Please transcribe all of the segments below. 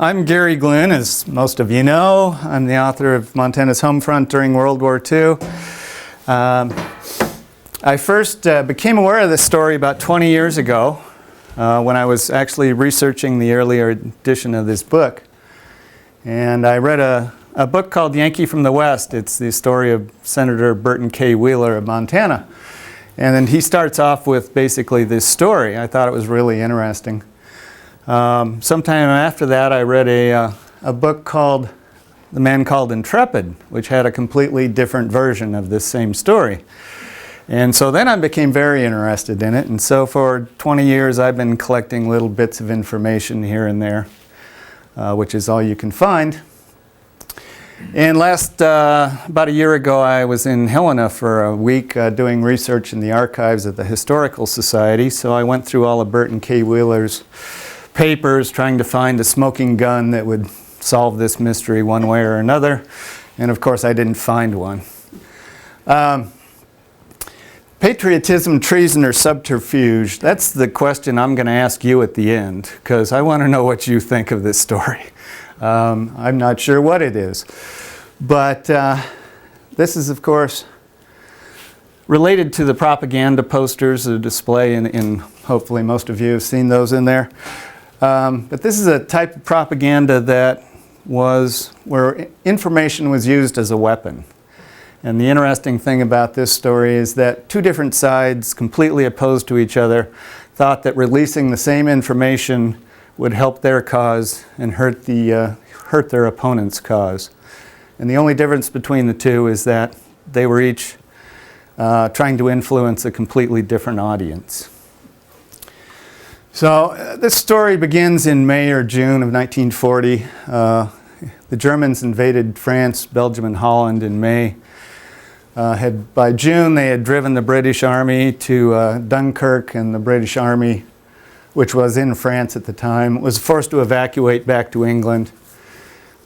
I'm Gary Glynn, as most of you know. I'm the author of Montana's Home Front during World War II. I first became aware of this story about 20 years ago when I was actually researching the earlier edition of this book. And I read a book called Yankee from the West. It's the story of Senator Burton K. Wheeler of Montana. And then he starts off with basically this story. I thought it was really interesting. Sometime after that, I read a book called The Man Called Intrepid, which had a completely different version of this same story. And so then I became very interested in it. And so for 20 years, I've been collecting little bits of information here and there, which is all you can find. And about a year ago, I was in Helena for a week doing research in the archives of the Historical Society. So I went through all of Burton K. Wheeler's papers trying to find a smoking gun that would solve this mystery one way or another. And of course, I didn't find one. Patriotism, treason, or subterfuge? That's the question I'm going to ask you at the end, because I want to know what you think of this story. I'm not sure what it is. But this is, of course, related to the propaganda posters, the display in hopefully most of you have seen those in there. But this is a type of propaganda that was where information was used as a weapon. And the interesting thing about this story is that two different sides, completely opposed to each other, thought that releasing the same information would help their cause and hurt their opponent's cause. And the only difference between the two is that they were each trying to influence a completely different audience. So this story begins in May or June of 1940. The Germans invaded France, Belgium, and Holland in May. By June, they had driven the British Army to Dunkirk, and the British Army, which was in France at the time, was forced to evacuate back to England.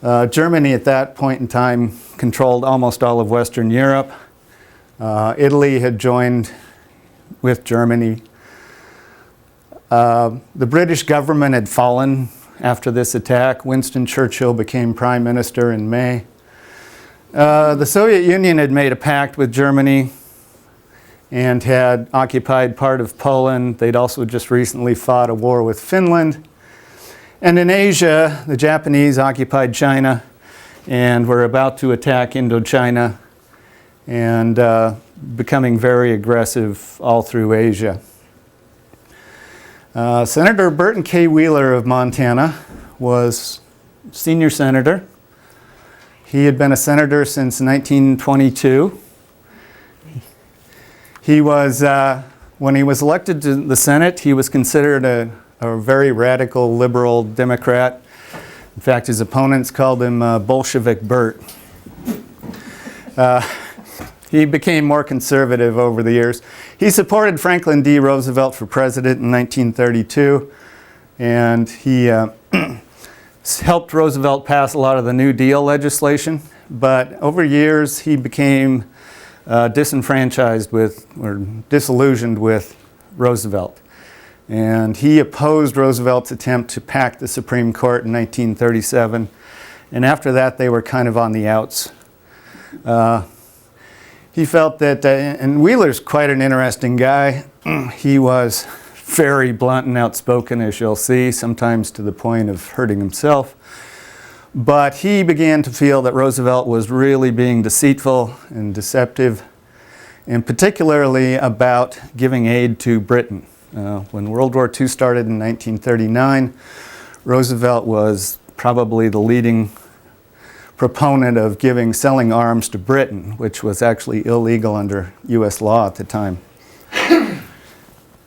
Germany at that point in time controlled almost all of Western Europe. Italy had joined with Germany. The British government had fallen after this attack. Winston Churchill became Prime Minister in May. The Soviet Union had made a pact with Germany and had occupied part of Poland. They'd also just recently fought a war with Finland. And in Asia, the Japanese occupied China and were about to attack Indochina and becoming very aggressive all through Asia. Senator Burton K. Wheeler of Montana was senior senator. He had been a senator since 1922. He was, when he was elected to the Senate, he was considered a very radical liberal Democrat. In fact, his opponents called him Bolshevik Bert. He became more conservative over the years. He supported Franklin D. Roosevelt for president in 1932, and he helped Roosevelt pass a lot of the New Deal legislation. But over years, he became disenfranchised with, or disillusioned with, Roosevelt. And he opposed Roosevelt's attempt to pack the Supreme Court in 1937. And after that, they were kind of on the outs. He felt that, and Wheeler's quite an interesting guy. He was very blunt and outspoken, as you'll see, sometimes to the point of hurting himself. But he began to feel that Roosevelt was really being deceitful and deceptive, and particularly about giving aid to Britain. When World War II started in 1939, Roosevelt was probably the leading proponent of selling arms to Britain, which was actually illegal under U.S. law at the time.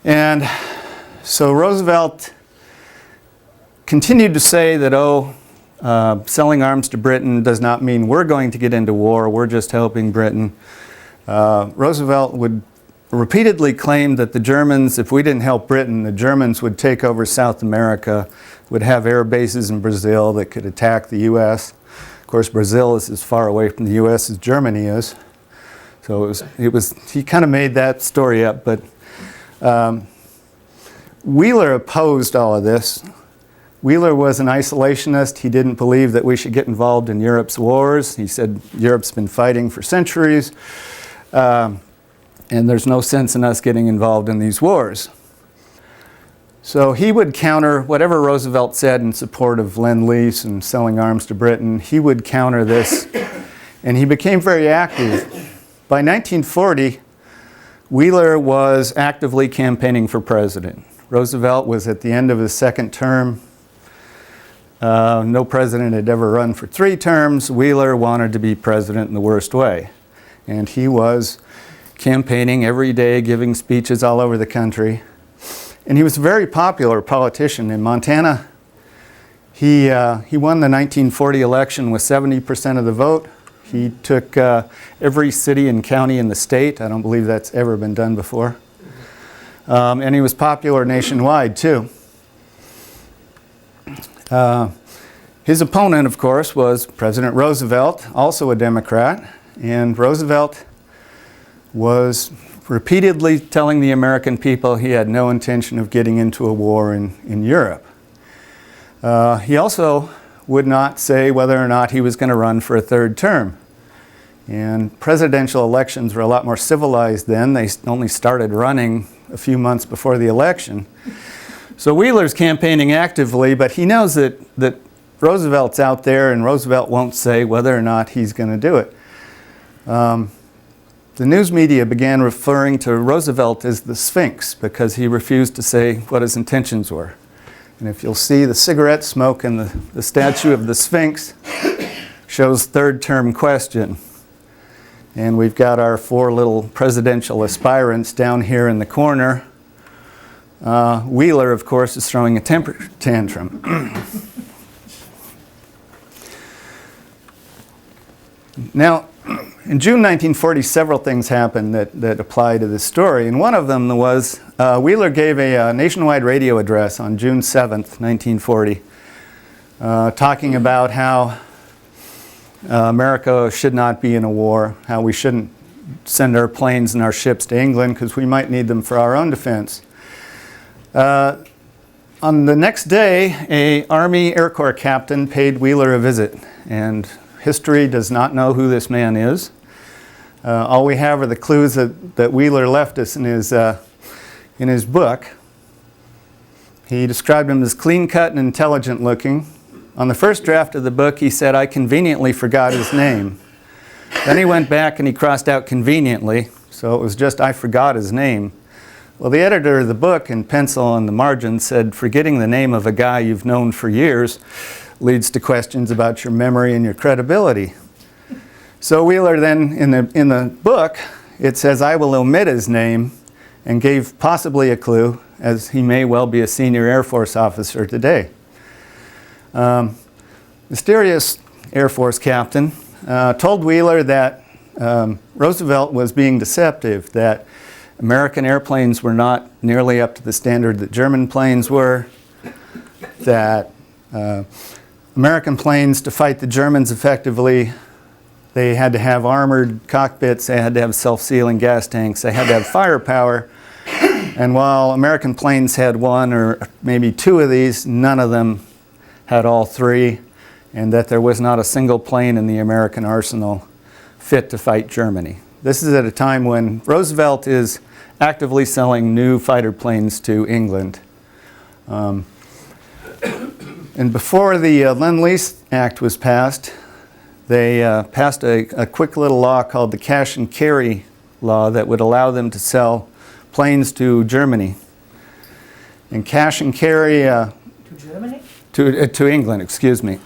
And so Roosevelt continued to say that, selling arms to Britain does not mean we're going to get into war, we're just helping Britain. Roosevelt would repeatedly claim that the Germans, if we didn't help Britain, the Germans would take over South America, would have air bases in Brazil that could attack the U.S. Of course, Brazil is as far away from the U.S. as Germany is. So he kind of made that story up, but Wheeler opposed all of this Wheeler was an isolationist. He didn't believe that we should get involved in Europe's wars. He said Europe's been fighting for centuries, and there's no sense in us getting involved in these wars. So he would counter whatever Roosevelt said in support of Lend-Lease and selling arms to Britain. He would counter this, and he became very active. By 1940, Wheeler was actively campaigning for president. Roosevelt was at the end of his second term. No president had ever run for 3 terms. Wheeler wanted to be president in the worst way. And he was campaigning every day, giving speeches all over the country. And he was a very popular politician in Montana. He won the 1940 election with 70% of the vote. He took every city and county in the state. I don't believe that's ever been done before. And he was popular nationwide, too. His opponent, of course, was President Roosevelt, also a Democrat. And Roosevelt was repeatedly telling the American people he had no intention of getting into a war in Europe. He also would not say whether or not he was going to run for a 3rd term. And presidential elections were a lot more civilized then. They only started running a few months before the election. So Wheeler's campaigning actively, but he knows that Roosevelt's out there, and Roosevelt won't say whether or not he's going to do it. The news media began referring to Roosevelt as the Sphinx because he refused to say what his intentions were. And if you'll see the cigarette smoke and the statue of the Sphinx shows 3rd term question. And we've got our 4 little presidential aspirants down here in the corner. Wheeler, of course, is throwing a temper tantrum. Now, in June 1940, several things happened that apply to this story. And one of them was Wheeler gave a nationwide radio address on June 7th, 1940, talking about how America should not be in a war, how we shouldn't send our planes and our ships to England because we might need them for our own defense. On the next day, an Army Air Corps captain paid Wheeler a visit, and history does not know who this man is. All we have are the clues that Wheeler left us in his book. He described him as clean-cut and intelligent-looking. On the first draft of the book, he said, "I conveniently forgot his name." Then he went back and he crossed out "conveniently," so it was just, "I forgot his name." Well, the editor of the book in pencil on the margin said, "Forgetting the name of a guy you've known for years leads to questions about your memory and your credibility." So Wheeler then, in the book, it says, "I will omit his name," and gave possibly a clue, as he may well be a senior Air Force officer today. Mysterious Air Force captain told Wheeler that Roosevelt was being deceptive, that American airplanes were not nearly up to the standard that German planes were, that American planes, to fight the Germans effectively, they had to have armored cockpits, they had to have self-sealing gas tanks, they had to have firepower. And while American planes had 1 or maybe 2 of these, none of them had all 3, and that there was not a single plane in the American arsenal fit to fight Germany. This is at a time when Roosevelt is actively selling new fighter planes to England. And before the Lend-Lease Act was passed, they passed a quick little law called the Cash and Carry law that would allow them to sell planes to Germany. And cash and carry... to Germany? To England, excuse me.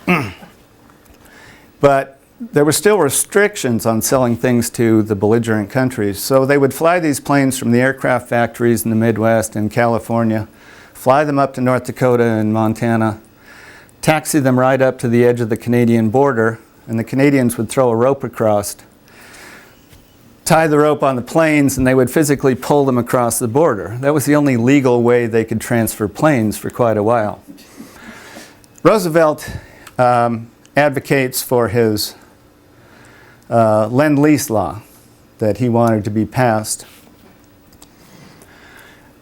But there were still restrictions on selling things to the belligerent countries. So they would fly these planes from the aircraft factories in the Midwest and California, fly them up to North Dakota and Montana, taxi them right up to the edge of the Canadian border, and the Canadians would throw a rope across, tie the rope on the planes, and they would physically pull them across the border. That was the only legal way they could transfer planes for quite a while. Roosevelt advocates for his Lend-Lease law that he wanted to be passed.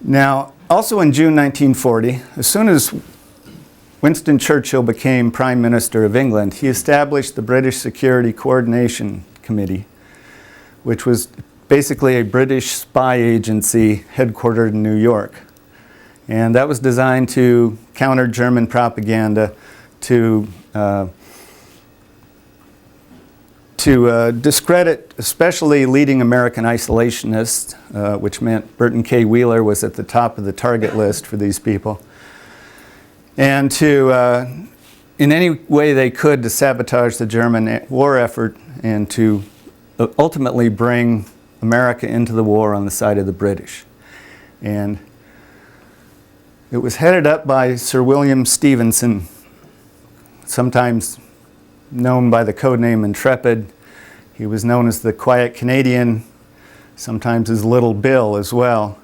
Now, also in June 1940, as soon as Winston Churchill became Prime Minister of England, he established the British Security Coordination Committee, which was basically a British spy agency headquartered in New York. And that was designed to counter German propaganda, to discredit especially leading American isolationists, which meant Burton K. Wheeler was at the top of the target list for these people, and to, in any way they could, to sabotage the German war effort and to ultimately bring America into the war on the side of the British. And it was headed up by Sir William Stevenson, sometimes known by the codename Intrepid. He was known as the Quiet Canadian, sometimes as Little Bill as well.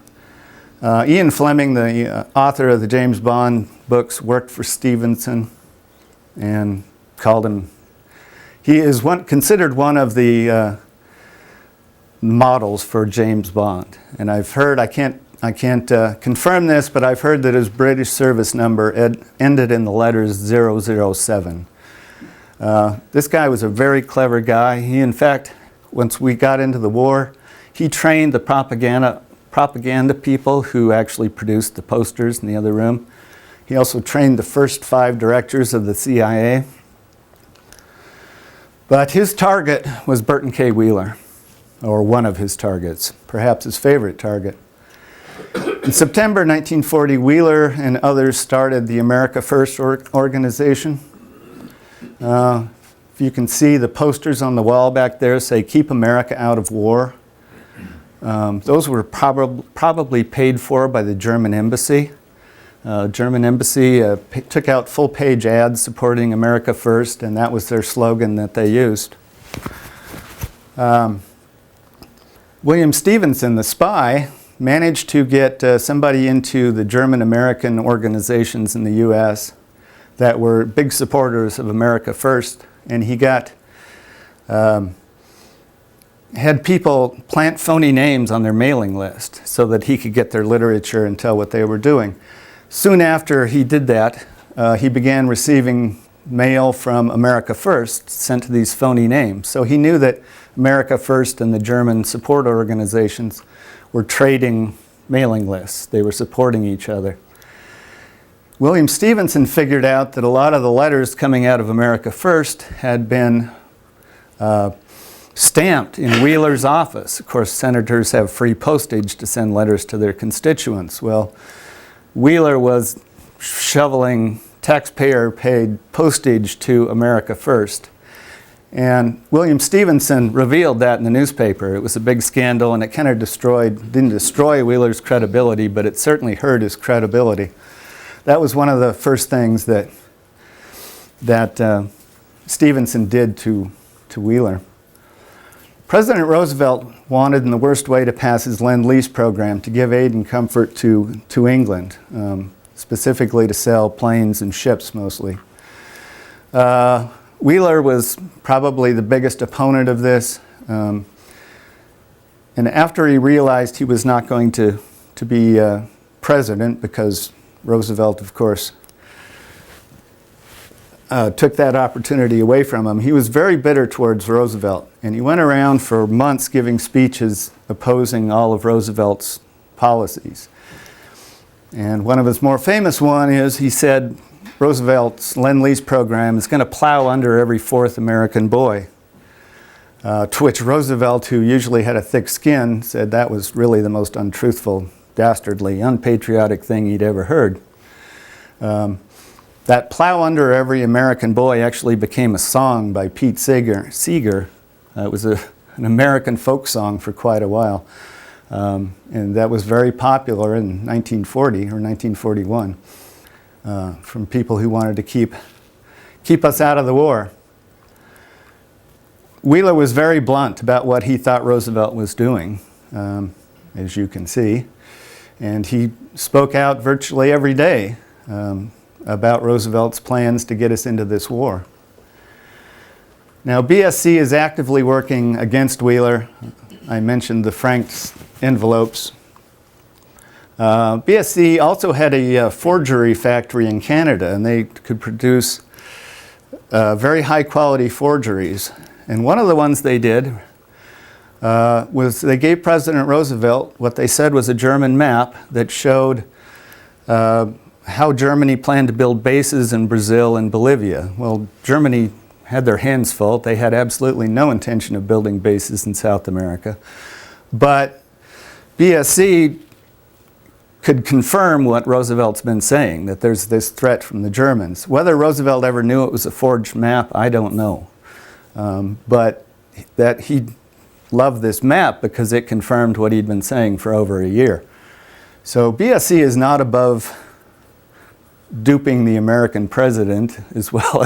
Ian Fleming, the author of the James Bond books, worked for Stevenson and called him, he is considered one of the models for James Bond. And I've heard, I can't confirm this, but I've heard that his British service number ended in the letters 007. This guy was a very clever guy. He, in fact, once we got into the war, he trained the propaganda people who actually produced the posters in the other room. He also trained the first 5 directors of the CIA. But his target was Burton K. Wheeler, or one of his targets, perhaps his favorite target. In September 1940, Wheeler and others started the America First organization. If you can see, the posters on the wall back there say, "Keep America out of war." Those were probably paid for by the German embassy. German embassy took out full-page ads supporting America First, and that was their slogan that they used. William Stevenson, the spy, managed to get somebody into the German-American organizations in the U.S. that were big supporters of America First, and he had people plant phony names on their mailing list so that he could get their literature and tell what they were doing. Soon after he did that, he began receiving mail from America First sent to these phony names. So he knew that America First and the German support organizations were trading mailing lists. They were supporting each other. William Stevenson figured out that a lot of the letters coming out of America First had been stamped in Wheeler's office. Of course, senators have free postage to send letters to their constituents. Well, Wheeler was shoveling taxpayer-paid postage to America First. And William Stevenson revealed that in the newspaper. It was a big scandal, and it kind of didn't destroy Wheeler's credibility, but it certainly hurt his credibility. That was one of the first things that Stevenson did to Wheeler. President Roosevelt wanted in the worst way to pass his Lend-Lease program to give aid and comfort to England, specifically to sell planes and ships mostly. Wheeler was probably the biggest opponent of this. And after he realized he was not going to be president, because Roosevelt, of course, took that opportunity away from him, he was very bitter towards Roosevelt. And he went around for months giving speeches opposing all of Roosevelt's policies. And one of his more famous one is he said Roosevelt's Lend-Lease program is going to plow under every 4th American boy. To which Roosevelt, who usually had a thick skin, said that was really the most untruthful, dastardly, unpatriotic thing he'd ever heard. That plow under every American boy actually became a song by Pete Seeger. It was an American folk song for quite a while. And that was very popular in 1940 or 1941 from people who wanted to keep us out of the war. Wheeler was very blunt about what he thought Roosevelt was doing, as you can see. And he spoke out virtually every day about Roosevelt's plans to get us into this war. Now, BSC is actively working against Wheeler. I mentioned the franked envelopes. BSC also had a forgery factory in Canada, and they could produce very high quality forgeries. And one of the ones they did was they gave President Roosevelt what they said was a German map that showed how Germany planned to build bases in Brazil and Bolivia. Well, Germany had their hands full. They had absolutely no intention of building bases in South America. But BSC could confirm what Roosevelt's been saying, that there's this threat from the Germans. Whether Roosevelt ever knew it was a forged map, I don't know. But that he loved this map because it confirmed what he'd been saying for over a year. So BSC is not above duping the American president as well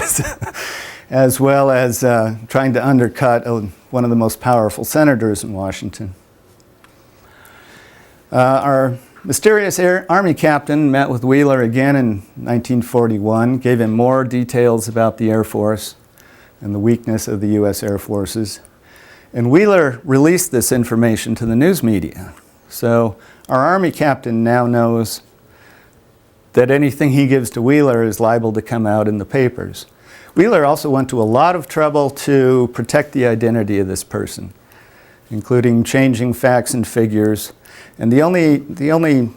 as trying to undercut one of the most powerful senators in Washington. Our mysterious Army captain met with Wheeler again in 1941, gave him more details about the Air Force and the weakness of the U.S. Air Forces. And Wheeler released this information to the news media. So our Army captain now knows that anything he gives to Wheeler is liable to come out in the papers. Wheeler also went to a lot of trouble to protect the identity of this person, including changing facts and figures. And the only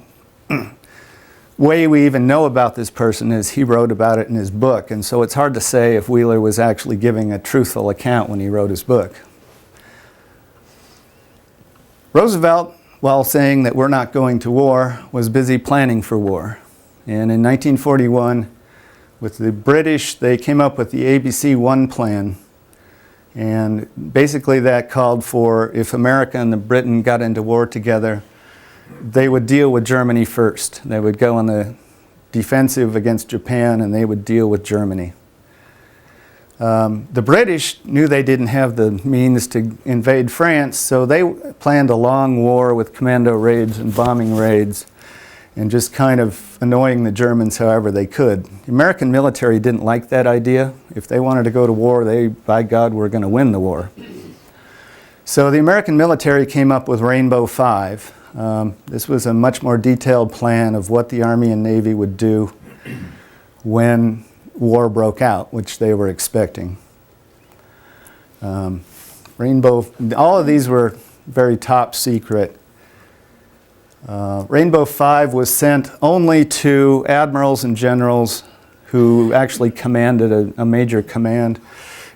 way we even know about this person is he wrote about it in his book. And so it's hard to say if Wheeler was actually giving a truthful account when he wrote his book. Roosevelt, while saying that we're not going to war, was busy planning for war. And in 1941, with the British, they came up with the ABC-1 plan. And basically that called for, if America and Britain got into war together, they would deal with Germany first. They would go on the defensive against Japan, and they would deal with Germany. The British knew they didn't have the means to invade France, so they planned a long war with commando raids and bombing raids, and just kind of annoying the Germans however they could. The American military didn't like that idea. If they wanted to go to war, they, by God, were going to win the war. So the American military came up with Rainbow 5. This was a much more detailed plan of what the Army and Navy would do when war broke out, which they were expecting. All of these were very top secret. Rainbow 5 was sent only to admirals and generals who actually commanded a major command.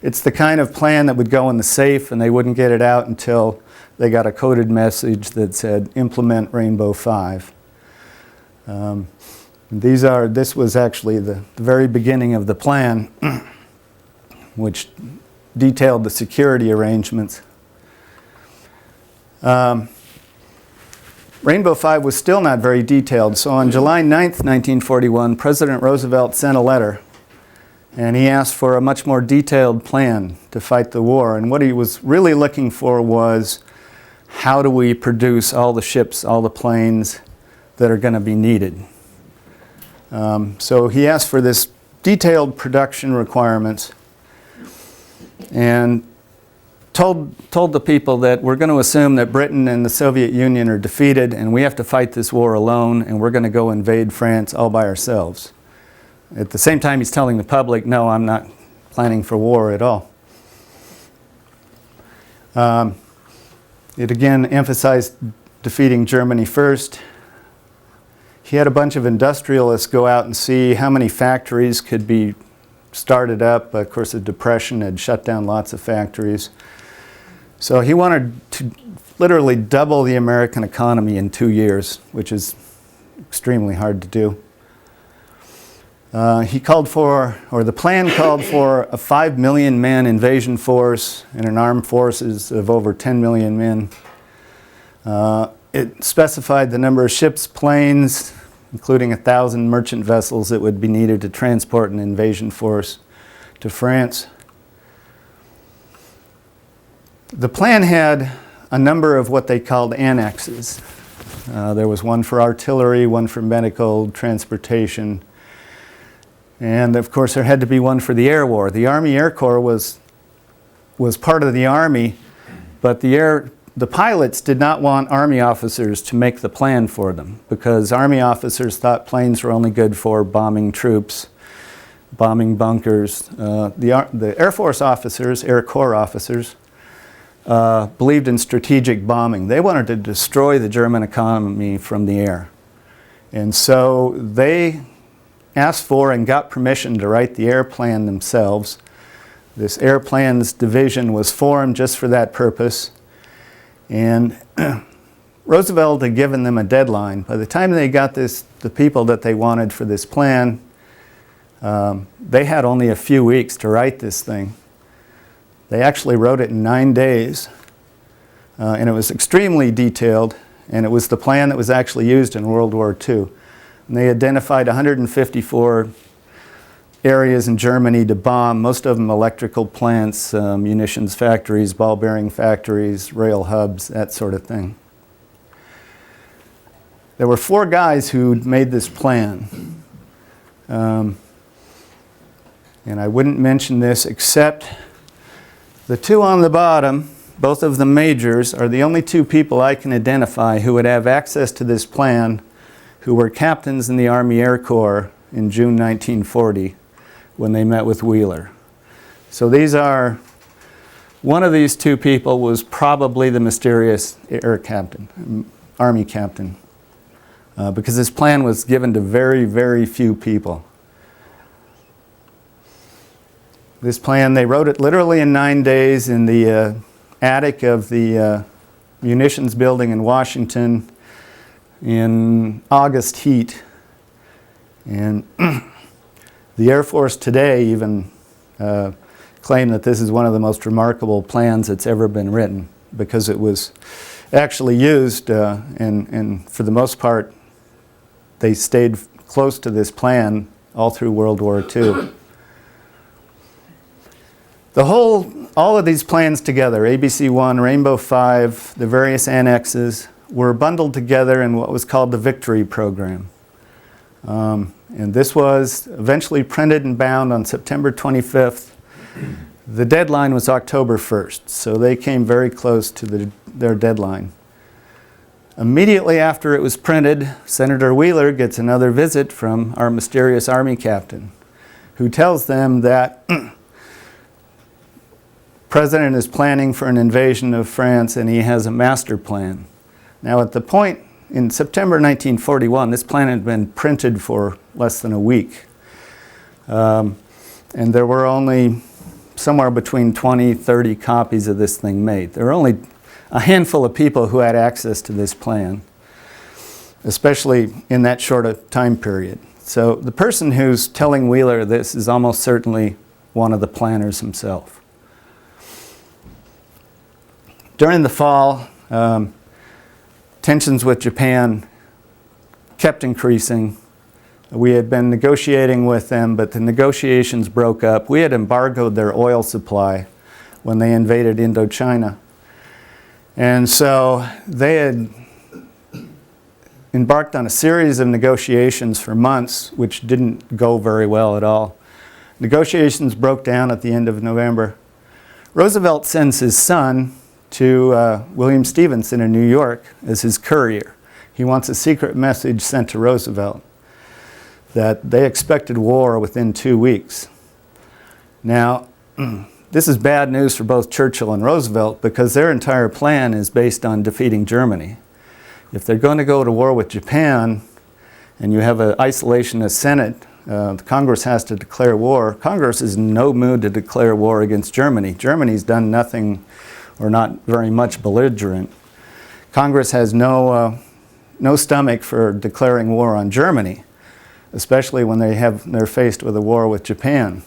It's the kind of plan that would go in the safe and they wouldn't get it out until they got a coded message that said, implement Rainbow 5. This was actually the very beginning of the plan, which detailed the security arrangements. Rainbow 5 was still not very detailed, so on July 9th, 1941, President Roosevelt sent a letter, and he asked for a much more detailed plan to fight the war. And what he was really looking for was, how do we produce all the ships, all the planes that are going to be needed? So he asked for this detailed production requirements and told the people that we're going to assume that Britain and the Soviet Union are defeated and we have to fight this war alone and we're going to go invade France all by ourselves. At the same time, he's telling the public, no, I'm not planning for war at all. It again emphasized defeating Germany first. He had a bunch of industrialists go out and see how many factories could be started up. Of course, the Depression had shut down lots of factories. So he wanted to literally double the American economy in 2 years, which is extremely hard to do. The plan called for a 5 million man invasion force and an armed forces of over 10 million men. It specified the number of ships, planes, including 1,000 merchant vessels that would be needed to transport an invasion force to France. The plan had a number of what they called annexes. There was one for artillery, one for medical, transportation, and of course there had to be one for the air war. The Army Air Corps was part of the Army, but the the pilots did not want Army officers to make the plan for them because Army officers thought planes were only good for bombing troops, bombing bunkers. The Air Force officers, Air Corps officers, believed in strategic bombing. They wanted to destroy the German economy from the air. And so they asked for and got permission to write the air plan themselves. This air plans division was formed just for that purpose. And Roosevelt had given them a deadline. By the time they got the people that they wanted for this plan, they had only a few weeks to write this thing. They actually wrote it in 9 days, and it was extremely detailed, and it was the plan that was actually used in World War II. And they identified 154 areas in Germany to bomb, most of them electrical plants, munitions factories, ball bearing factories, rail hubs, that sort of thing. There were 4 guys who made this plan. And I wouldn't mention this except the 2 on the bottom, both of the majors, are the only 2 people I can identify who would have access to this plan, who were captains in the Army Air Corps in June 1940 when they met with Wheeler. So these are, one of these 2 people was probably the mysterious air captain, Army captain, because this plan was given to very, very few people. This plan, they wrote it literally in 9 days in the attic of the munitions building in Washington in August heat. And the Air Force today even claim that this is one of the most remarkable plans that's ever been written because it was actually used and for the most part they stayed close to this plan all through World War II. All of these plans together, ABC-1, Rainbow 5, the various annexes, were bundled together in what was called the Victory Program. And this was eventually printed and bound on September 25th. The deadline was October 1st, so they came very close to their deadline. Immediately after it was printed, Senator Wheeler gets another visit from our mysterious Army captain, who tells them that President is planning for an invasion of France and he has a master plan. Now at the point in September 1941, this plan had been printed for less than a week. And there were only somewhere between 20, 30 copies of this thing made. There were only a handful of people who had access to this plan, especially in that short a time period. So the person who's telling Wheeler this is almost certainly one of the planners himself. During the fall, tensions with Japan kept increasing. We had been negotiating with them, but the negotiations broke up. We had embargoed their oil supply when they invaded Indochina. And so they had embarked on a series of negotiations for months, which didn't go very well at all. Negotiations broke down at the end of November. Roosevelt sends his son to William Stevenson in New York as his courier. He wants a secret message sent to Roosevelt that they expected war within 2 weeks. Now, this is bad news for both Churchill and Roosevelt because their entire plan is based on defeating Germany. If they're going to go to war with Japan and you have an isolationist Senate, the Congress has to declare war. Congress is in no mood to declare war against Germany. Germany's done nothing or not very much belligerent. Congress has no stomach for declaring war on Germany, especially when they're faced with a war with Japan.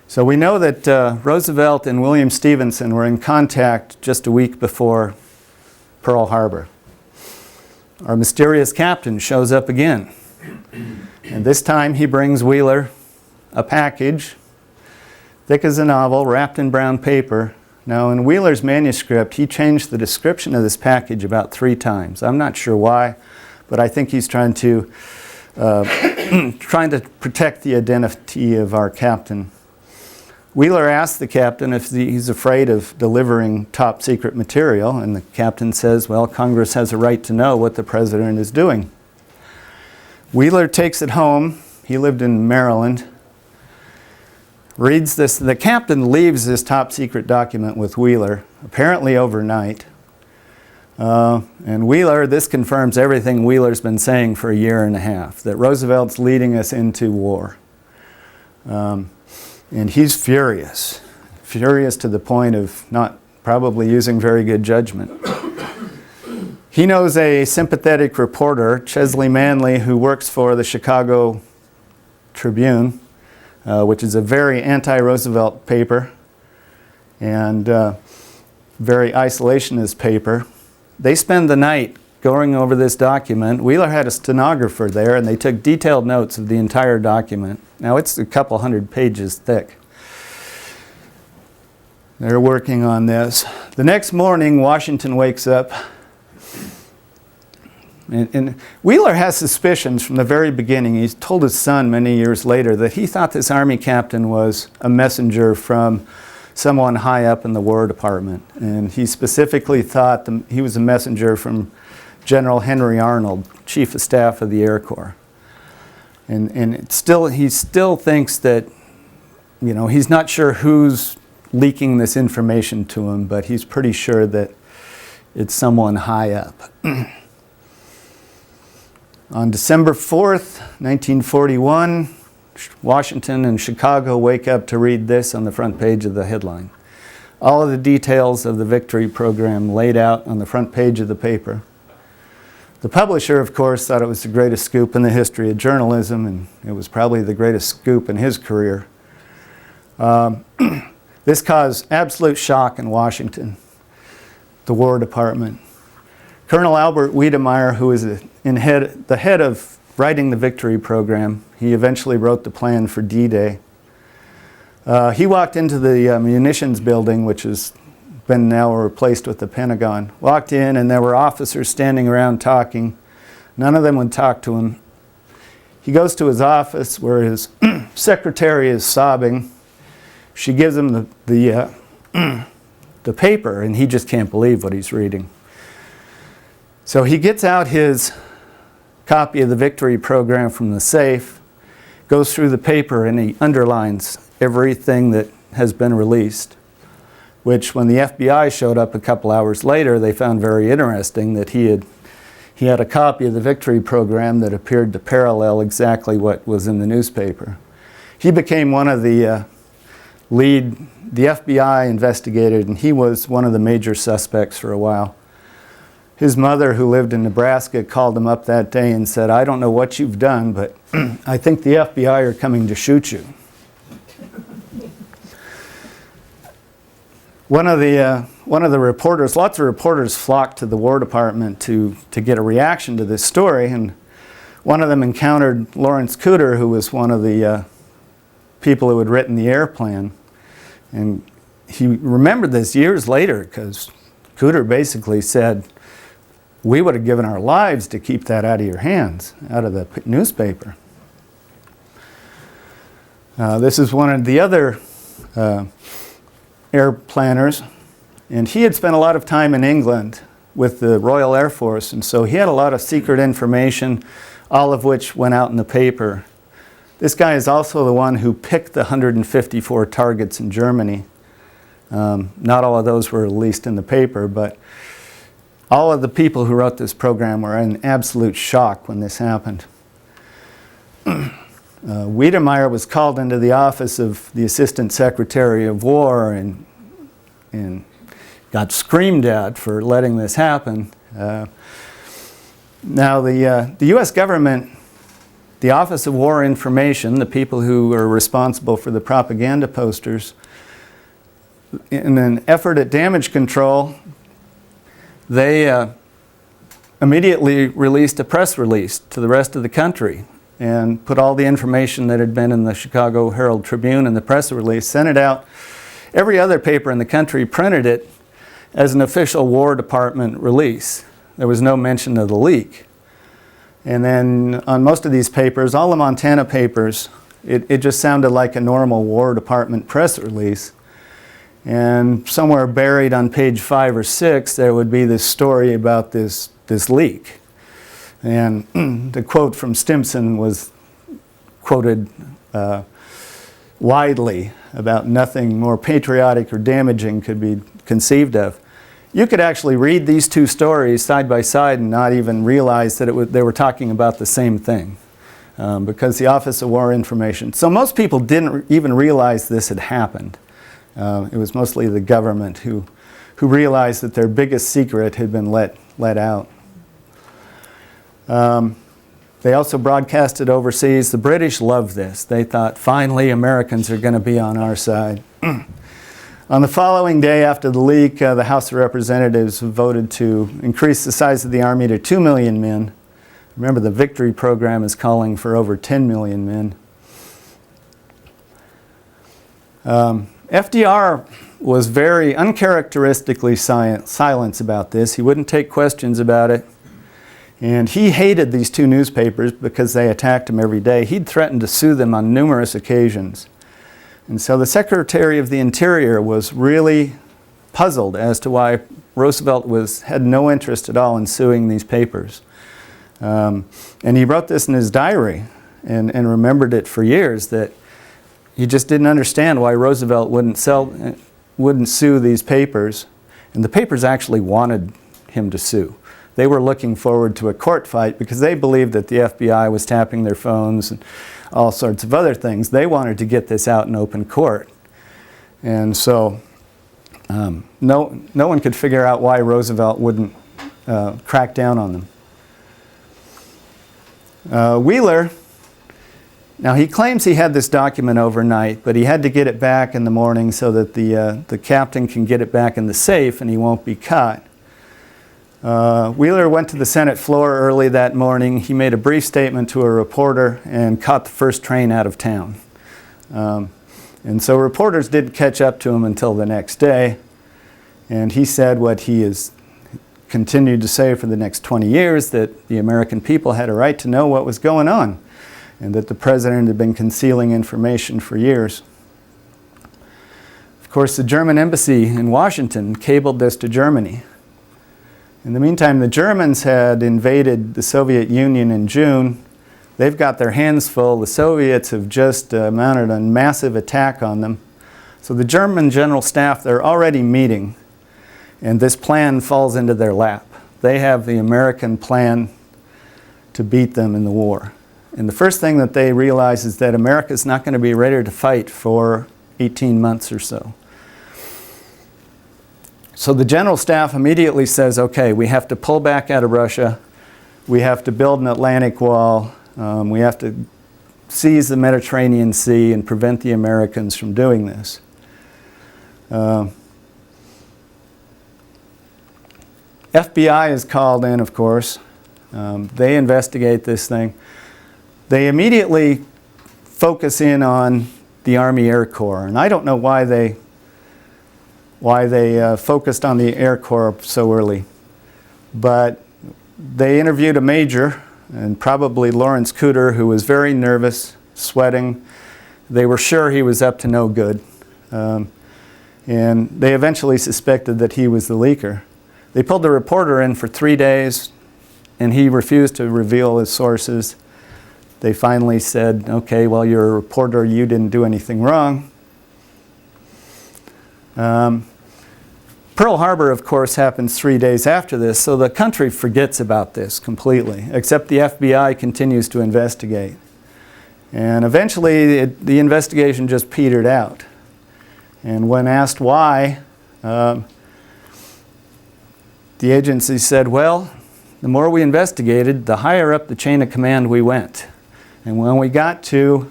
So we know that Roosevelt and William Stevenson were in contact just a week before Pearl Harbor. Our mysterious captain shows up again. And this time he brings Wheeler a package, thick as a novel, wrapped in brown paper. Now in Wheeler's manuscript, he changed the description of this package about 3 times. I'm not sure why, but I think he's trying to protect the identity of our captain. Wheeler asked the captain if he's afraid of delivering top secret material, and the captain says, well, Congress has a right to know what the president is doing. Wheeler takes it home. He lived in Maryland. Reads this. The captain leaves this top secret document with Wheeler, apparently overnight. And Wheeler, this confirms everything Wheeler's been saying for a year and a half, that Roosevelt's leading us into war. And he's furious to the point of not probably using very good judgment. He knows a sympathetic reporter, Chesley Manley, who works for the Chicago Tribune, which is a very anti-Roosevelt paper and very isolationist paper. They spend the night going over this document. Wheeler had a stenographer there, and they took detailed notes of the entire document. Now, it's a couple hundred pages thick. They're working on this. The next morning, Washington wakes up. And Wheeler has suspicions from the very beginning. He's told his son many years later that he thought this Army captain was a messenger from someone high up in the War Department. And he specifically thought he was a messenger from General Henry Arnold, Chief of Staff of the Air Corps. And he still thinks that, you know, he's not sure who's leaking this information to him, but he's pretty sure that it's someone high up. On December 4th, 1941, Washington and Chicago wake up to read this on the front page of the headline. All of the details of the victory program laid out on the front page of the paper. The publisher, of course, thought it was the greatest scoop in the history of journalism, and it was probably the greatest scoop in his career. This caused absolute shock in Washington, the War Department. Colonel Albert Wiedemeyer, who was the head of writing the victory program, he eventually wrote the plan for D-Day. He walked into the munitions building, which has been now replaced with the Pentagon. Walked in, and there were officers standing around talking. None of them would talk to him. He goes to his office where his secretary is sobbing. She gives him the paper, and he just can't believe what he's reading. So he gets out his copy of the victory program from the safe, goes through the paper, and he underlines everything that has been released, which when the FBI showed up a couple hours later, they found very interesting that he had a copy of the victory program that appeared to parallel exactly what was in the newspaper. He became one of the FBI investigated, and he was one of the major suspects for a while. His mother, who lived in Nebraska, called him up that day and said, "I don't know what you've done, but I think the FBI are coming to shoot you." One of the reporters, lots of reporters flocked to the War Department to get a reaction to this story, and one of them encountered Lawrence Cooter, who was one of the people who had written the air plan. And he remembered this years later, because Cooter basically said, "We would have given our lives to keep that out of your hands, out of the newspaper." This is one of the other air planners, and he had spent a lot of time in England with the Royal Air Force, and so he had a lot of secret information, all of which went out in the paper. This guy is also the one who picked the 154 targets in Germany. Not all of those were released in the paper, but all of the people who wrote this program were in absolute shock when this happened. Wiedemeyer was called into the office of the Assistant Secretary of War and got screamed at for letting this happen. Now the U.S. government, the Office of War Information, the people who are responsible for the propaganda posters, in an effort at damage control, they immediately released a press release to the rest of the country and put all the information that had been in the Chicago Herald Tribune in the press release, sent it out. Every other paper in the country printed it as an official War Department release. There was no mention of the leak. And then on most of these papers, all the Montana papers It just sounded like a normal War Department press release. And somewhere buried on page 5 or 6, there would be this story about this leak. And the quote from Stimson was quoted widely about nothing more patriotic or damaging could be conceived of. You could actually read these two stories side by side and not even realize that they were talking about the same thing, because the Office of War Information. So most people didn't even realize this had happened. It was mostly the government who realized that their biggest secret had been let out. They also broadcast it overseas. The British loved this. They thought, finally, Americans are going to be on our side. On the following day after the leak, the House of Representatives voted to increase the size of the Army to 2 million men. Remember, the Victory Program is calling for over 10 million men. FDR was very uncharacteristically silent about this. He wouldn't take questions about it. And he hated these two newspapers because they attacked him every day. He'd threatened to sue them on numerous occasions. And so the Secretary of the Interior was really puzzled as to why Roosevelt had no interest at all in suing these papers. And he wrote this in his diary and remembered it for years, that he just didn't understand why Roosevelt wouldn't sue these papers. And the papers actually wanted him to sue. They were looking forward to a court fight because they believed that the FBI was tapping their phones and all sorts of other things. They wanted to get this out in open court. And so no one could figure out why Roosevelt wouldn't crack down on them. Wheeler, now he claims he had this document overnight, but he had to get it back in the morning so that the captain can get it back in the safe and he won't be caught. Wheeler went to the Senate floor early that morning. He made a brief statement to a reporter and caught the first train out of town. And so reporters didn't catch up to him until the next day. And he said what he has continued to say for the next 20 years, that the American people had a right to know what was going on, and that the president had been concealing information for years. Of course, the German embassy in Washington cabled this to Germany. In the meantime, the Germans had invaded the Soviet Union in June. They've got their hands full. The Soviets have just mounted a massive attack on them. So the German General Staff, they're already meeting, and this plan falls into their lap. They have the American plan to beat them in the war. And the first thing that they realize is that America's not going to be ready to fight for 18 months or so. So the General Staff immediately says, okay, we have to pull back out of Russia. We have to build an Atlantic wall. We have to seize the Mediterranean Sea and prevent the Americans from doing this. FBI is called in, of course. They investigate this thing. They immediately focus in on the Army Air Corps. And I don't know why they focused on the Air Corps so early. But they interviewed a major, and probably Lawrence Cooter, who was very nervous, sweating. They were sure he was up to no good. And they eventually suspected that he was the leaker. They pulled the reporter in for 3 days, and he refused to reveal his sources. They finally said, okay, well, you're a reporter, you didn't do anything wrong. Pearl Harbor, of course, happens 3 days after this, so the country forgets about this completely, except the FBI continues to investigate. And eventually, the investigation just petered out. And when asked why, the agency said, well, the more we investigated, the higher up the chain of command we went. And when we got to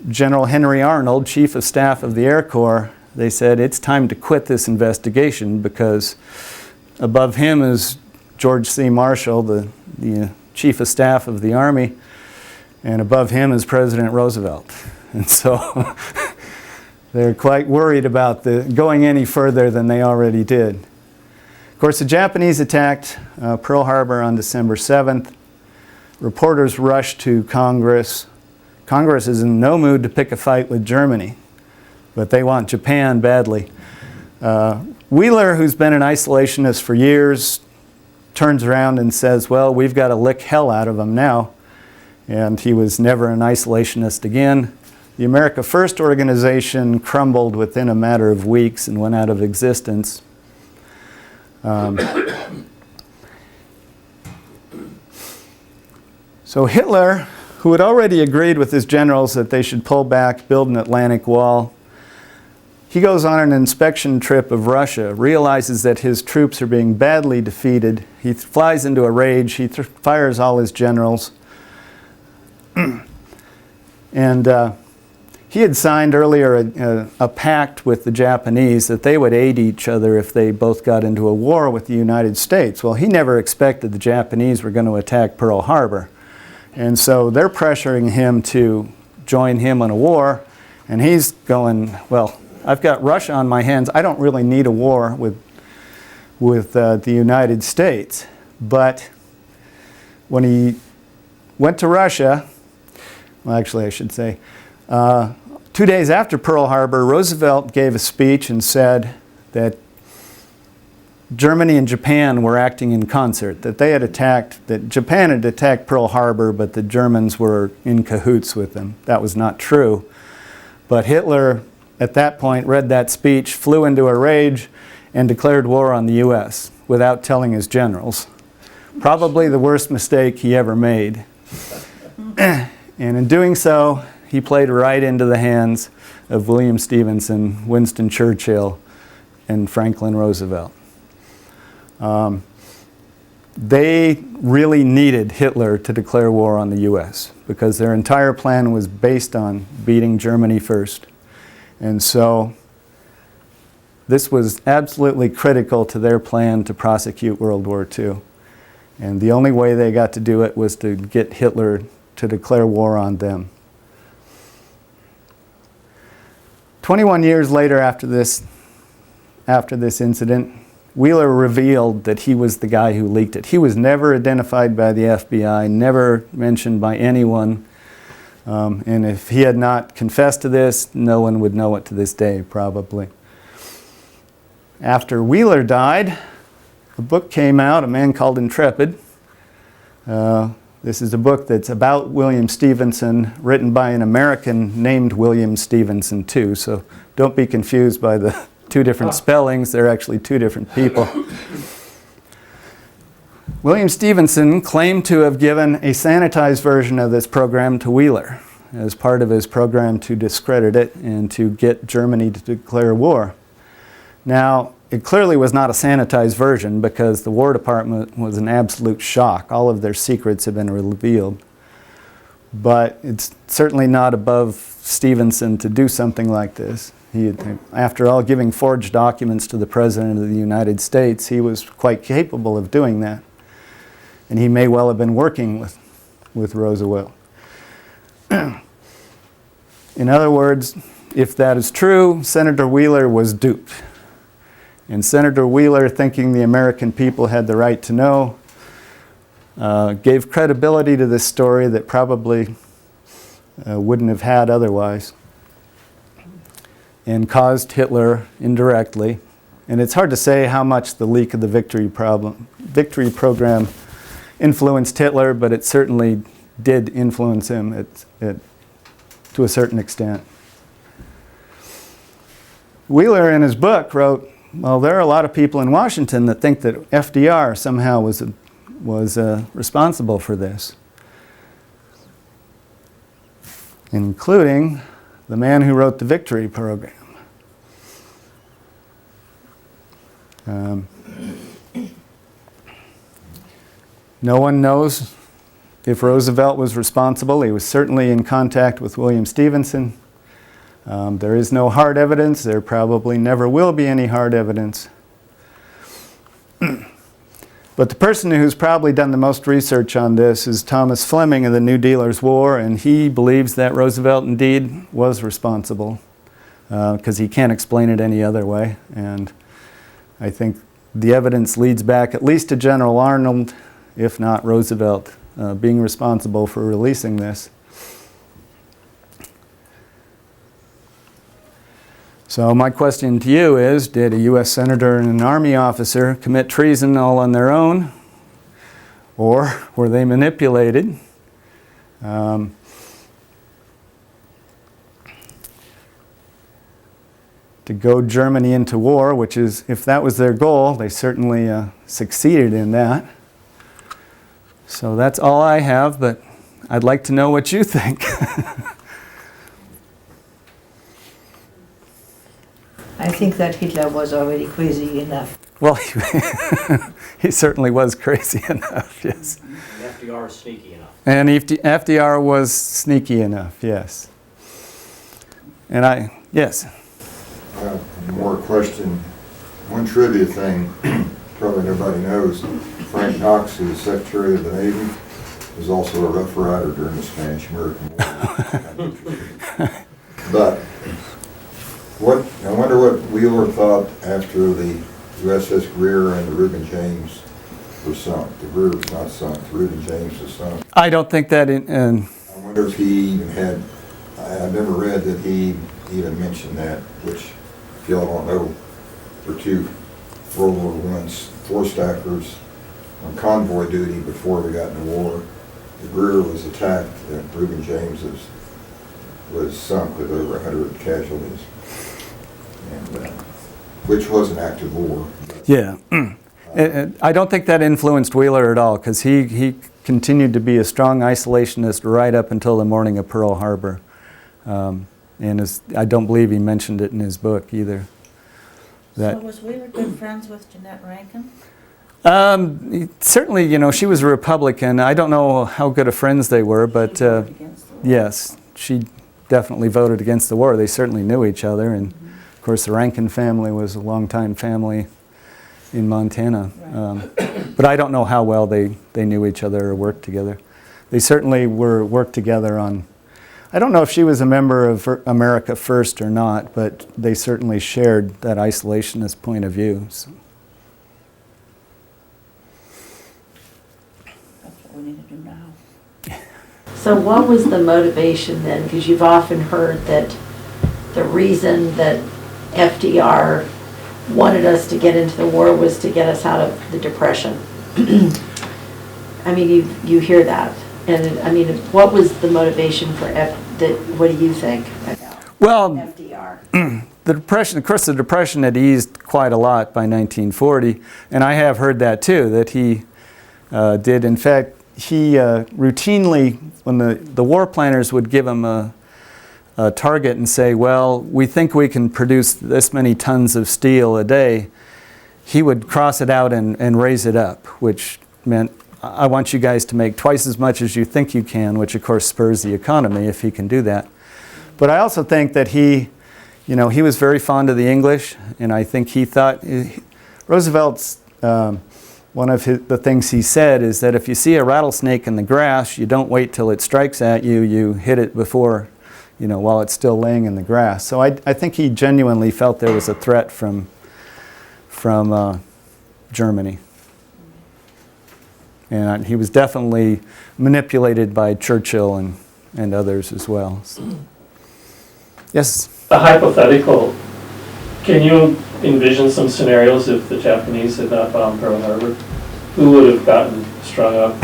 General Henry Arnold, Chief of Staff of the Air Corps, they said, it's time to quit this investigation, because above him is George C. Marshall, the Chief of Staff of the Army, and above him is President Roosevelt. And so they're quite worried about going any further than they already did. Of course, the Japanese attacked Pearl Harbor on December 7th. Reporters rushed to Congress. Congress is in no mood to pick a fight with Germany, but they want Japan badly. Wheeler, who's been an isolationist for years, turns around and says, well, we've got to lick hell out of them now. And he was never an isolationist again. The America First organization crumbled within a matter of weeks and went out of existence. So Hitler, who had already agreed with his generals that they should pull back, build an Atlantic wall, he goes on an inspection trip of Russia, realizes that his troops are being badly defeated. He flies into a rage. He fires all his generals. And he had signed earlier a pact with the Japanese that they would aid each other if they both got into a war with the United States. Well, he never expected the Japanese were going to attack Pearl Harbor. And so they're pressuring him to join him in a war. And he's going, well, I've got Russia on my hands. I don't really need a war with the United States. But when he went to Russia, well, actually I should say, 2 days after Pearl Harbor, Roosevelt gave a speech and said that Germany and Japan were acting in concert, that Japan had attacked Pearl Harbor, but the Germans were in cahoots with them. That was not true. But Hitler, at that point, read that speech, flew into a rage, and declared war on the U.S. without telling his generals. Probably the worst mistake he ever made. And in doing so, he played right into the hands of William Stephenson, Winston Churchill, and Franklin Roosevelt. They really needed Hitler to declare war on the U.S. because their entire plan was based on beating Germany first. And so this was absolutely critical to their plan to prosecute World War II. And the only way they got to do it was to get Hitler to declare war on them. 21 years later after this incident, Wheeler revealed that he was the guy who leaked it. He was never identified by the FBI, never mentioned by anyone. And if he had not confessed to this, no one would know it to this day, probably. After Wheeler died, a book came out, a man called Intrepid. This is a book that's about William Stephenson, written by an American named William Stephenson too, so don't be confused by the two different spellings. They're actually two different people. William Stephenson claimed to have given a sanitized version of this program to Wheeler as part of his program to discredit it and to get Germany to declare war. Now, it clearly was not a sanitized version because the War Department was an absolute shock. All of their secrets have been revealed. But it's certainly not above Stephenson to do something like this. After all, giving forged documents to the President of the United States, he was quite capable of doing that. And he may well have been working with Roosevelt. In other words, if that is true, Senator Wheeler was duped. And Senator Wheeler, thinking the American people had the right to know, gave credibility to this story that probably wouldn't have had otherwise, and caused Hitler indirectly. And it's hard to say how much the leak of the victory program influenced Hitler, but it certainly did influence him to a certain extent. Wheeler, in his book, wrote, well, there are a lot of people in Washington that think that FDR somehow was responsible for this, including the man who wrote the victory program. No one knows if Roosevelt was responsible. He was certainly in contact with William Stephenson. There is no hard evidence. There probably never will be any hard evidence. But the person who's probably done the most research on this is Thomas Fleming of the New Dealers' War, and he believes that Roosevelt indeed was responsible because he can't explain it any other way. And I think the evidence leads back at least to General Arnold, if not Roosevelt, being responsible for releasing this. So my question to you is, did a U.S. Senator and an Army officer commit treason all on their own, or were they manipulated? To goad Germany into war, which is, if that was their goal, they certainly succeeded in that. So that's all I have, but I'd like to know what you think. I think that Hitler was already crazy enough. Well, he certainly was crazy enough, yes. FDR was sneaky enough. And FDR was sneaky enough, yes. And yes. More question. One trivia thing, probably nobody knows. Frank Knox, who was Secretary of the Navy, was also a Rough Rider during the Spanish-American War. But I wonder what Wheeler thought after the USS Greer and the Reuben James were sunk. The Greer was not sunk. The Reuben James was sunk. I don't think that I wonder if he even had. I've never read that he even mentioned that, which, if y'all don't know, were two World War I four-stackers on convoy duty before we got into war. The Greer was attacked, and Reuben James was sunk with over 100 casualties, and which was an active war. Yeah. I don't think that influenced Wheeler at all, because he continued to be a strong isolationist right up until the morning of Pearl Harbor. And I don't believe he mentioned it in his book either. So was Wheeler good friends with Jeanette Rankin? Certainly, she was a Republican. I don't know how good of friends they were, but yes, she definitely voted against the war. They certainly knew each other, and of course the Rankin family was a longtime family in Montana. Right. But I don't know how well they knew each other or worked together. They certainly worked together on. I don't know if she was a member of America First or not, but they certainly shared that isolationist point of view. So. That's what we need to do now. So what was the motivation then? Because you've often heard that the reason that FDR wanted us to get into the war was to get us out of the Depression. I mean, you hear that. And I mean, what was the motivation for what do you think about FDR? The Depression, of course, the Depression had eased quite a lot by 1940, and I have heard that too, that he did. In fact, he routinely, when the war planners would give him a target and say, well, we think we can produce this many tons of steel a day, he would cross it out and raise it up, which meant, I want you guys to make twice as much as you think you can, which of course spurs the economy if he can do that. But I also think that he was very fond of the English, and I think he thought, Roosevelt's, one of the things he said is that if you see a rattlesnake in the grass, you don't wait till it strikes at you, you hit it before, while it's still laying in the grass. So I think he genuinely felt there was a threat from Germany. And he was definitely manipulated by Churchill and others as well. So. Yes? A hypothetical. Can you envision some scenarios if the Japanese had not bombed Pearl Harbor? Who would have gotten strung up?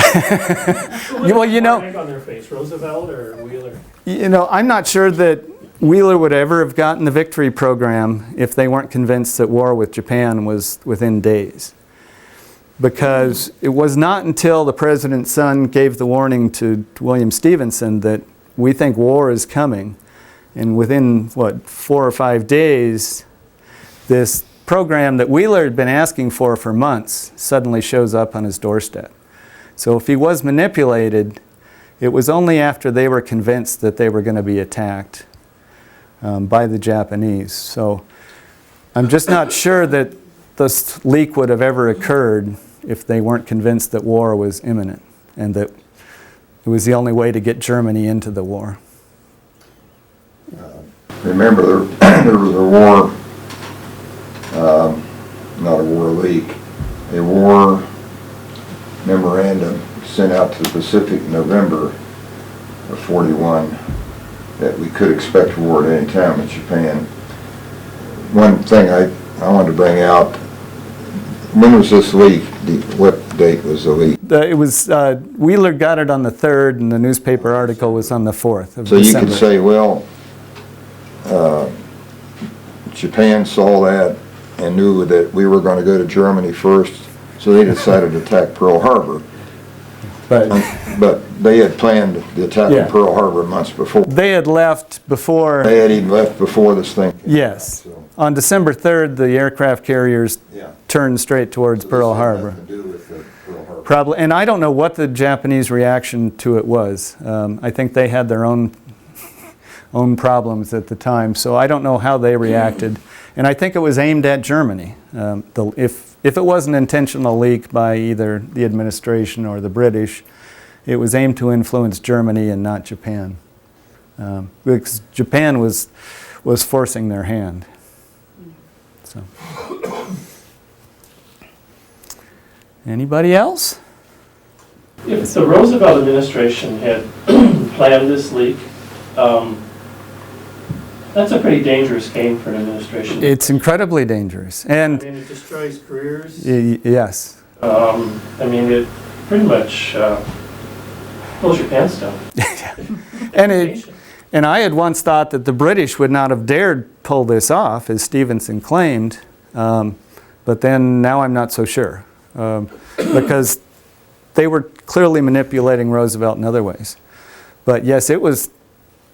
Well, on their face, Roosevelt or Wheeler? I'm not sure that Wheeler would ever have gotten the victory program if they weren't convinced that war with Japan was within days. Because it was not until the president's son gave the warning to William Stevenson that we think war is coming. And within, 4 or 5 days, this program that Wheeler had been asking for months suddenly shows up on his doorstep. So if he was manipulated, it was only after they were convinced that they were going to be attacked by the Japanese. So I'm just not sure that this leak would have ever occurred if they weren't convinced that war was imminent and that it was the only way to get Germany into the war. Remember, there was a war, not a war leak, a war memorandum sent out to the Pacific in November of '41 that we could expect war at any time with Japan. one thing I wanted to bring out, when was this leak? What date was the leak? It was, Wheeler got it on the 3rd, and the newspaper article was on the 4th of So you December. could say, well, Japan saw that and knew that we were going to go to Germany first, so they decided to attack Pearl Harbor. But they had planned the attack Yeah. on Pearl Harbor months before. They had left before, They had even left before this thing came yes. out, so, On December 3rd, the aircraft carriers yeah. turned straight towards So Pearl this had Harbor. nothing to do with the Pearl Harbor. Probably, and I don't know what the Japanese reaction to it was. I think they had their own problems at the time, so I don't know how they reacted. And I think it was aimed at Germany. If it was an intentional leak by either the administration or the British, it was aimed to influence Germany and not Japan, because Japan was forcing their hand. So, anybody else? If the Roosevelt administration had planned this leak, that's a pretty dangerous game for an administration. It's incredibly dangerous, I and mean, it destroys careers. yes. I mean, it pretty much pulls your pants down. And I had once thought that the British would not have dared pull this off, as Stevenson claimed, but then now I'm not so sure, because they were clearly manipulating Roosevelt in other ways. But yes, it was,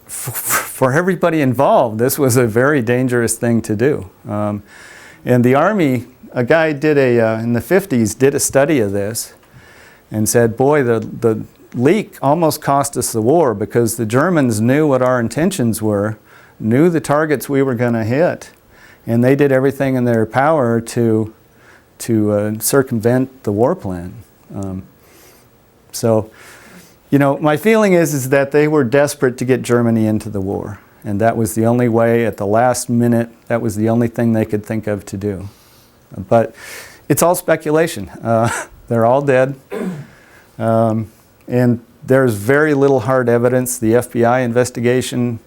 for everybody involved, this was a very dangerous thing to do. And the Army, a guy did in the 50s, did a study of this and said, boy, the leak almost cost us the war, because the Germans knew what our intentions were, knew the targets we were going to hit, and they did everything in their power to circumvent the war plan. So, you know, my feeling is that they were desperate to get Germany into the war, and that was the only way at the last minute, that was the only thing they could think of to do. But it's all speculation. They're all dead. And there's very little hard evidence. The FBI investigation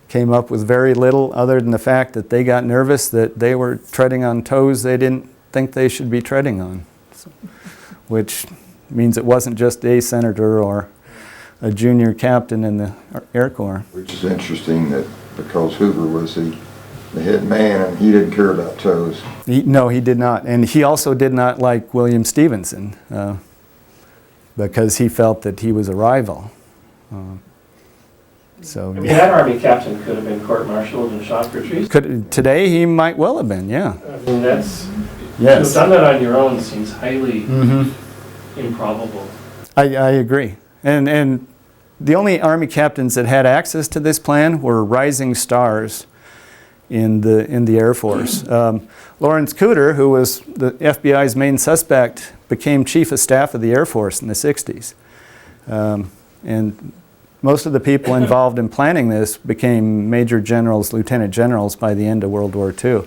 came up with very little, other than the fact that they got nervous that they were treading on toes they didn't think they should be treading on, which means it wasn't just a senator or a junior captain in the Air Corps. Which is interesting, that because Hoover was the head man and he didn't care about toes. No, he did not. And he also did not like William Stevenson, because he felt that he was a rival. So, I mean, that Army captain could have been court-martialed and shot for treason. Today he might well have been, yeah. I mean, that's, to Yes. have done that on your own seems highly improbable. I agree. And the only Army captains that had access to this plan were rising stars in the Air Force. Lawrence Cooter, who was the FBI's main suspect, became Chief of Staff of the Air Force in the 60s. And most of the people involved in planning this became major generals, lieutenant generals by the end of World War II.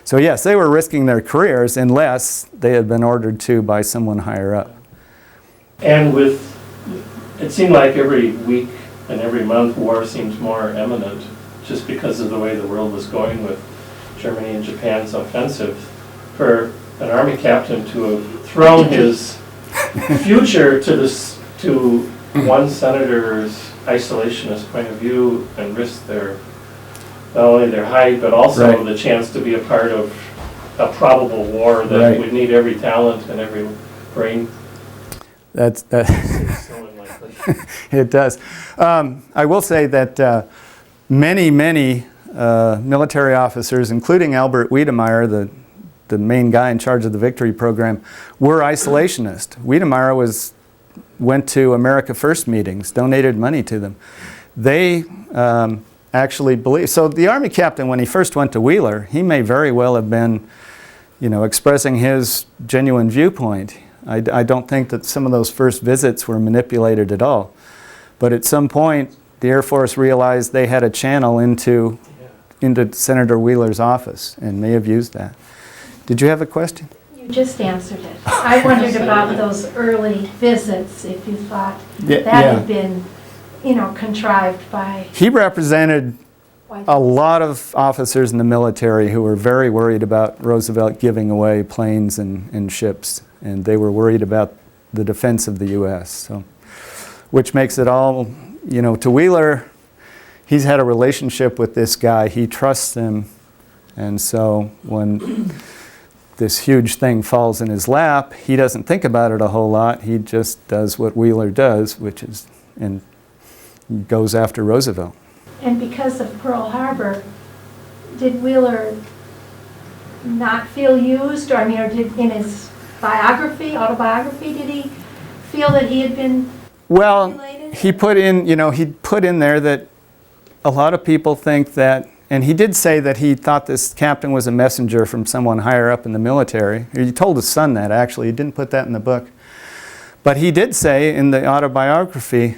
So yes, they were risking their careers unless they had been ordered to by someone higher up. And it seemed like every week and every month war seems more imminent, just because of the way the world was going with Germany and Japan's offensive. For an Army captain to have thrown his future to one senator's isolationist point of view and risk not only their height, but also Right. the chance to be a part of a probable war that Right. would need every talent and every brain. That It's so unlikely. it does. I will say that many military officers, including Albert Wiedemeyer, the main guy in charge of the Victory program, were isolationist. Wiedemeyer went to America First meetings, donated money to them. They actually believe. So the Army captain, when he first went to Wheeler, he may very well have been, expressing his genuine viewpoint. I don't think that some of those first visits were manipulated at all. But at some point, the Air Force realized they had a channel into Senator Wheeler's office and may have used that. Did you have a question? You just answered it. I wondered about those early visits, if you thought that had been, contrived by, He represented quite. a lot of officers in the military who were very worried about Roosevelt giving away planes and ships, and they were worried about the defense of the U.S. So, which makes it all, to Wheeler, he's had a relationship with this guy. He trusts him, and so when this huge thing falls in his lap, he doesn't think about it a whole lot. He just does what Wheeler does, which is, and goes after Roosevelt. And because of Pearl Harbor, did Wheeler not feel used, or did in his autobiography, did he feel that he had been Well, manipulated? he put in there that a lot of people think that, and he did say that he thought this captain was a messenger from someone higher up in the military. He told his son that, actually. He didn't put that in the book. But he did say in the autobiography,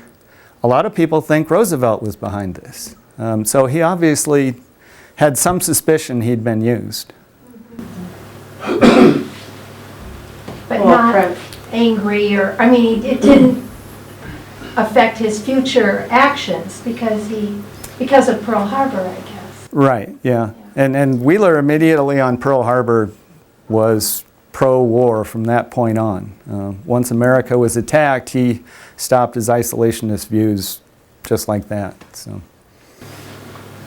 a lot of people think Roosevelt was behind this. So he obviously had some suspicion he'd been used. But Well, not angry, or, it didn't affect his future actions because of Pearl Harbor, I guess. Right, yeah. And Wheeler immediately on Pearl Harbor was pro-war from that point on. Once America was attacked, he stopped his isolationist views just like that. So.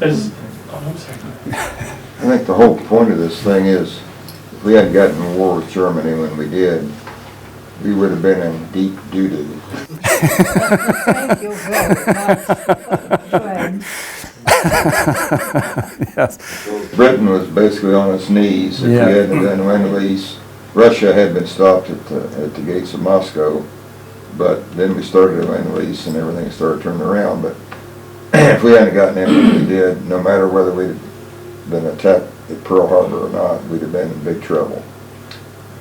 I'm sorry. I think the whole point of this thing is, if we hadn't gotten in war with Germany when we did, we would have been in deep doo-doo. Thank you very much, friend. Yes. Britain was basically on its knees. If Yeah. we hadn't done Lend-Lease, Russia had been stopped at the gates of Moscow, but then we started a Lend-Lease and everything started turning around. But if we hadn't gotten in when we did, no matter whether we'd been attacked at Pearl Harbor or not, we'd have been in big trouble.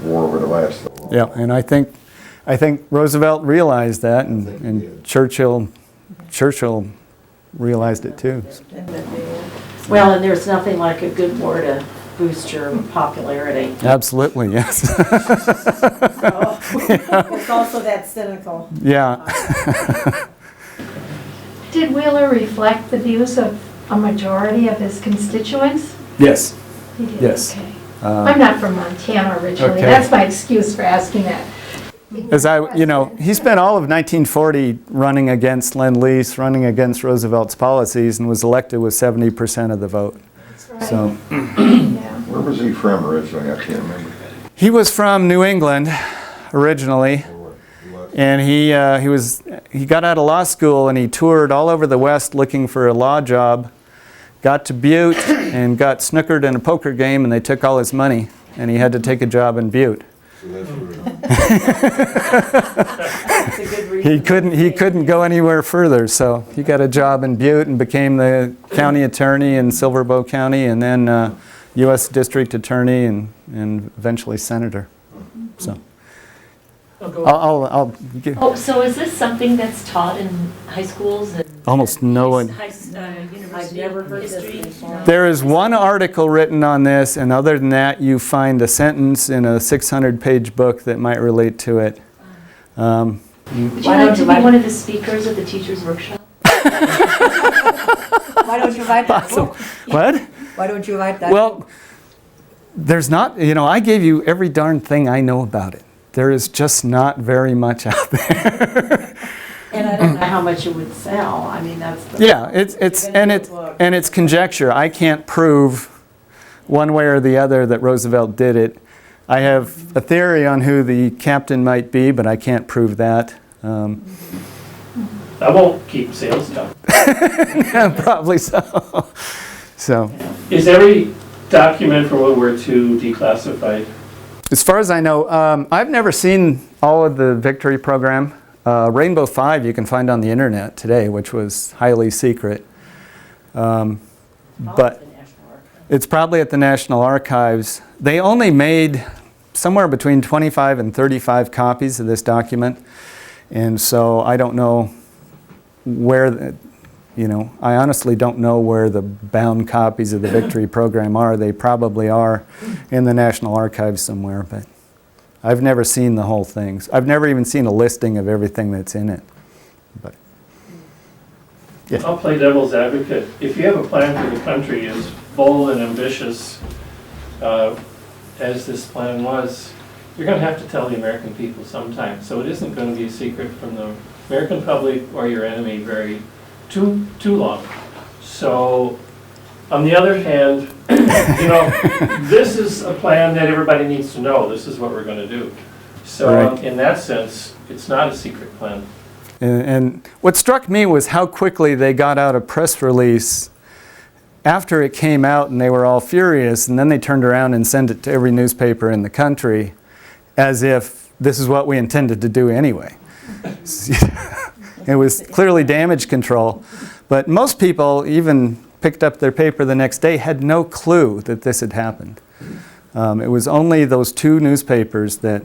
War would have lasted a long Yeah, time. and I think Roosevelt realized that, I think he and did. Churchill realized it too. Well, and there's nothing like a good war to boost your popularity. Absolutely, yes. It's also that cynical. Yeah. Did Wheeler reflect the views of a majority of his constituents? Yes. He did, Yes. okay. I'm not from Montana originally. okay. That's my excuse for asking that. As he spent all of 1940 running against Lend-Lease, running against Roosevelt's policies, and was elected with 70% of the vote. Right. So Yeah. Where was he from originally? I can't remember. he was from New England originally, and he got out of law school and he toured all over the West looking for a law job. Got to Butte and got snookered in a poker game, and they took all his money, and he had to take a job in Butte. So that's where That's a good reason. He couldn't go anywhere further, so he got a job in Butte and became the county attorney in Silver Bow County, and then U.S. District Attorney, and eventually senator. So I'll give Oh, so is this something that's taught in high schools and? almost no one. University I've never heard this history? before. There is one article written on this, and other than that, you find a sentence in a 600-page book that might relate to it. Would you Why like don't to you be like- one of the speakers at the teacher's workshop? Why don't you write that book? What? Why don't you write that? Well, there's not, I gave you every darn thing I know about it. There is just not very much out there. And I don't know how much it would sell. That's the. Yeah, it's conjecture. I can't prove one way or the other that Roosevelt did it. I have a theory on who the captain might be, but I can't prove that. That won't keep sales down. Yeah, probably so. So, Is every document for World War II declassified? as far as I know, I've never seen all of the victory program. Rainbow 5 you can find on the internet today, which was highly secret. But it's probably at the National Archives. They only made somewhere between 25 and 35 copies of this document. And so I don't know where, I honestly don't know where the bound copies of the victory program are. They probably are in the National Archives somewhere, but I've never seen the whole thing. I've never even seen a listing of everything that's in it. But Yeah. I'll play devil's advocate. If you have a plan for the country as bold and ambitious as this plan was, you're going to have to tell the American people sometime. So it isn't going to be a secret from the American public or your enemy too long. So, on the other hand, this is a plan that everybody needs to know. This is what we're going to do. So, Right. in that sense, it's not a secret plan. And what struck me was how quickly they got out a press release after it came out, and they were all furious, and then they turned around and sent it to every newspaper in the country as if this is what we intended to do anyway. It was clearly damage control, but most people, even picked up their paper the next day, had no clue that this had happened. It was only those two newspapers that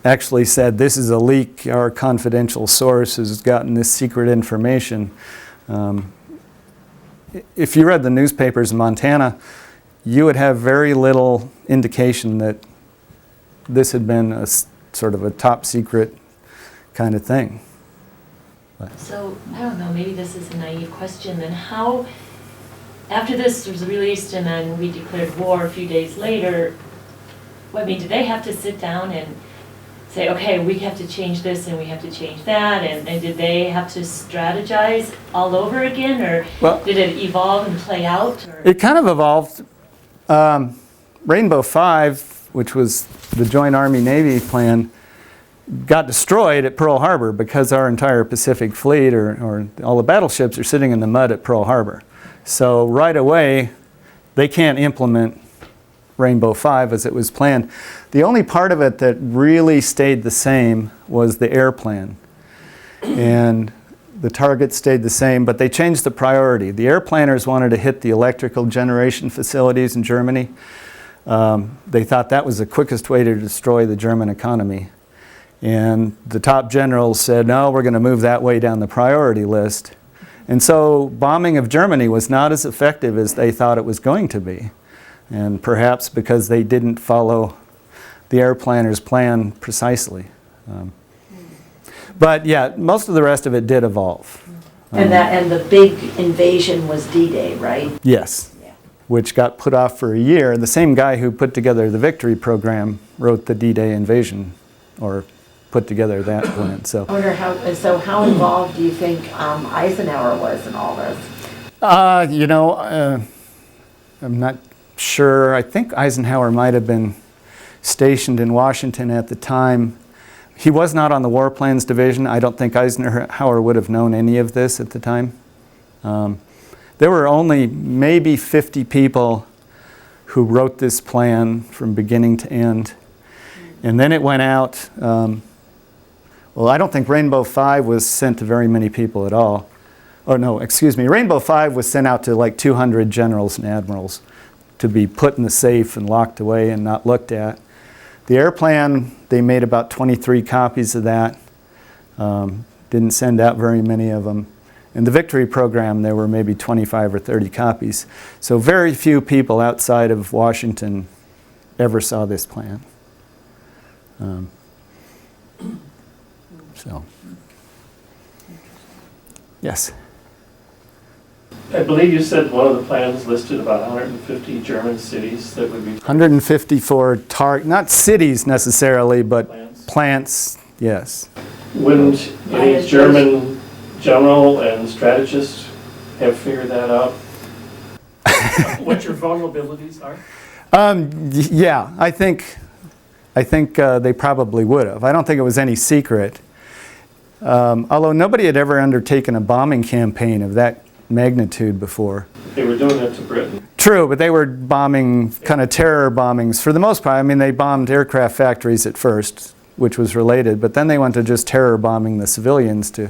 actually said, this is a leak, our confidential source has gotten this secret information. If you read the newspapers in Montana, you would have very little indication that this had been a sort of a top secret kind of thing. So, I don't know, maybe this is a naive question, then how, after this was released and then we declared war a few days later, did they have to sit down and say, okay, we have to change this and we have to change that, and did they have to strategize all over again, or did it evolve and play out? Or? It kind of evolved. Rainbow 5, which was the Joint Army-Navy plan, got destroyed at Pearl Harbor because our entire Pacific Fleet, or all the battleships, are sitting in the mud at Pearl Harbor. So right away, they can't implement Rainbow 5 as it was planned. The only part of it that really stayed the same was the air plan. And the target stayed the same, but they changed the priority. The air planners wanted to hit the electrical generation facilities in Germany. They thought that was the quickest way to destroy the German economy. And the top generals said, no, we're going to move that way down the priority list. And so bombing of Germany was not as effective as they thought it was going to be. And perhaps because they didn't follow the air planner's plan precisely. But yeah, most of the rest of it did evolve. And the big invasion was D-Day, right? Yes, Yeah. which got put off for a year. The same guy who put together the victory program wrote the D-Day invasion, or put together that plan. So I wonder how involved do you think Eisenhower was in all this? I'm not sure. I think Eisenhower might have been stationed in Washington at the time. He was not on the War Plans Division. I don't think Eisenhower would have known any of this at the time. There were only maybe 50 people who wrote this plan from beginning to end. And then it went out. I don't think Rainbow 5 was sent to very many people at all. Oh no, excuse me. Rainbow 5 was sent out to like 200 generals and admirals to be put in the safe and locked away and not looked at. The air plan, they made about 23 copies of that. Didn't send out very many of them. In the victory program, there were maybe 25 or 30 copies. So very few people outside of Washington ever saw this plan. Yes. I believe you said one of the plans listed about 150 German cities that would be 154 not cities necessarily, but plants, yes. Wouldn't any German general and strategist have figured that out? What your vulnerabilities are? Yeah, I think they probably would have. I don't think it was any secret. Although nobody had ever undertaken a bombing campaign of that magnitude before. They were doing it to Britain. True, but they were bombing kind of terror bombings for the most part. I mean, they bombed aircraft factories at first, which was related, but then they went to just terror bombing the civilians to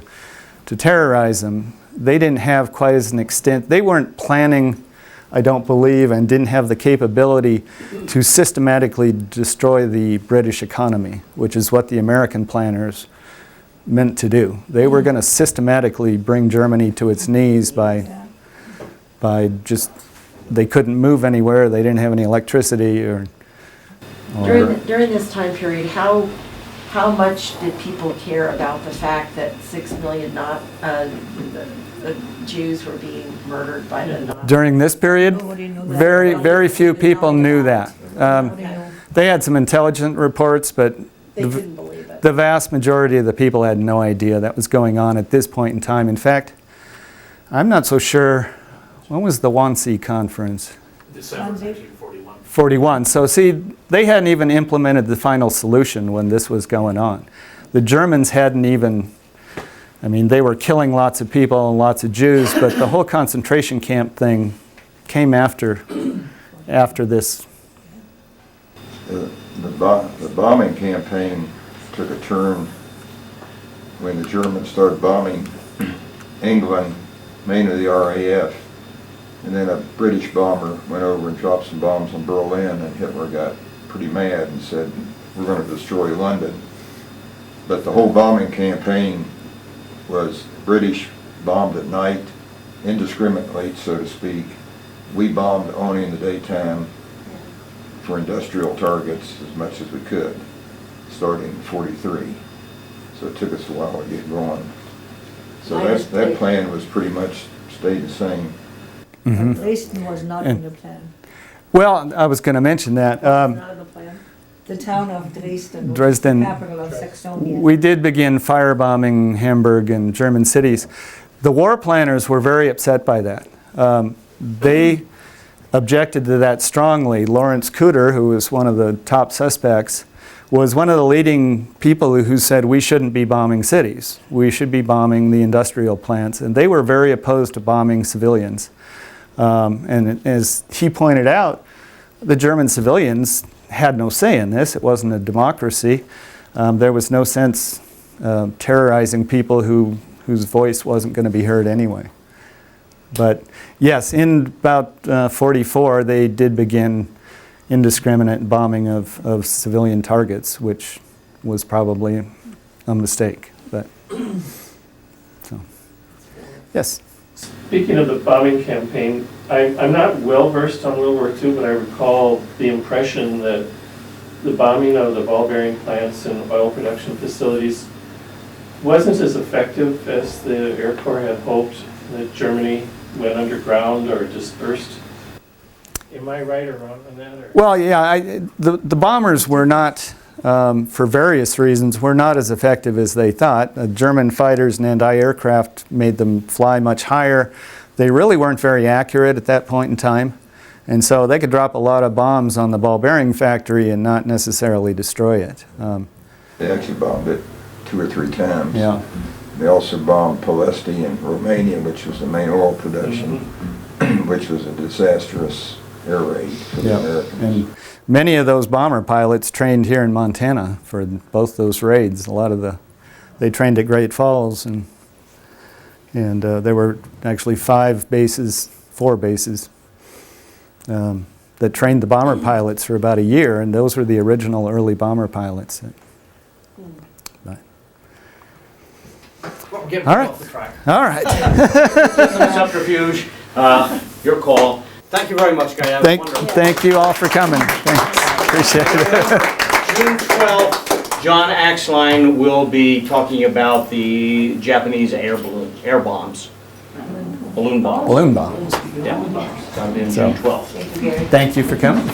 terrorize them. They didn't have quite as an extent. They weren't planning, I don't believe, and didn't have the capability to systematically destroy the British economy, which is what the American planners meant to do. They were going to systematically bring Germany to its knees by just, they couldn't move anywhere, they didn't have any electricity or During this time period, how how much did people care about the fact that 6 million the Jews were being murdered by the Nazis? During this period, Nobody knew that. very few people knew that. Nobody knew. They had some intelligent reports, but They couldn't believe it. the vast majority of the people had no idea that was going on at this point in time. In fact, I'm not so sure, when was the Wannsee Conference? December 1941. 41. So see, they hadn't even implemented the final solution when this was going on. The Germans hadn't even, I mean, they were killing lots of people and lots of Jews, but the whole concentration camp thing came after this. The bombing campaign took a turn when the Germans started bombing England, mainly the RAF. And then a British bomber went over and dropped some bombs on Berlin, and Hitler got pretty mad and said, we're going to destroy London. But the whole bombing campaign was British bombed at night, indiscriminately, so to speak. We bombed only in the daytime for industrial targets as much as we could, starting in 43. So it took us a while to get going. So that plan was pretty much stayed the same. Mm-hmm. Dresden was not in the plan. Well, I was going to mention that. Not in the plan. The town of Dresden was Dresden, the capital of Saxonia. We did begin firebombing Hamburg and German cities. The war planners were very upset by that. They objected to that strongly. Lawrence Kuder, who was one of the top suspects, was one of the leading people who said we shouldn't be bombing cities. We should be bombing the industrial plants. And they were very opposed to bombing civilians. And as he pointed out, the German civilians had no say in this. It wasn't a democracy. There was no sense terrorizing people whose voice wasn't going to be heard anyway. But yes, in about 44, they did begin indiscriminate bombing of civilian targets, which was probably a mistake. But so, yes. Speaking of the bombing campaign, I'm not well versed on World War II, but I recall the impression that the bombing of the ball bearing plants and oil production facilities wasn't as effective as the Air Corps had hoped, that Germany went underground or dispersed. Am I right or wrong on that? Or? Well, yeah, the bombers were not, for various reasons, were not as effective as they thought. German fighters and anti-aircraft made them fly much higher. They really weren't very accurate at that point in time. And so they could drop a lot of bombs on the ball bearing factory and not necessarily destroy it. They actually bombed it 2 or 3 times. Yeah. They also bombed Palesti in Romania, which was the main oil production, which was a disastrous air raid for the Americans. And many of those bomber pilots trained here in Montana for both those raids. They trained at Great Falls, and there were actually 4 bases that trained the bomber pilots for about a year, and those were the original early bomber pilots. Well, we're getting All right. off the track. All right. Subterfuge, your call. Thank you very much, guys. That was wonderful. Thank you all for coming. Thanks. Appreciate it. June 12th, John Axline will be talking about the Japanese bombs. Balloon bombs. Balloon bombs. Yeah, on June So- 12th. Thank you, Gary. Thank you for coming.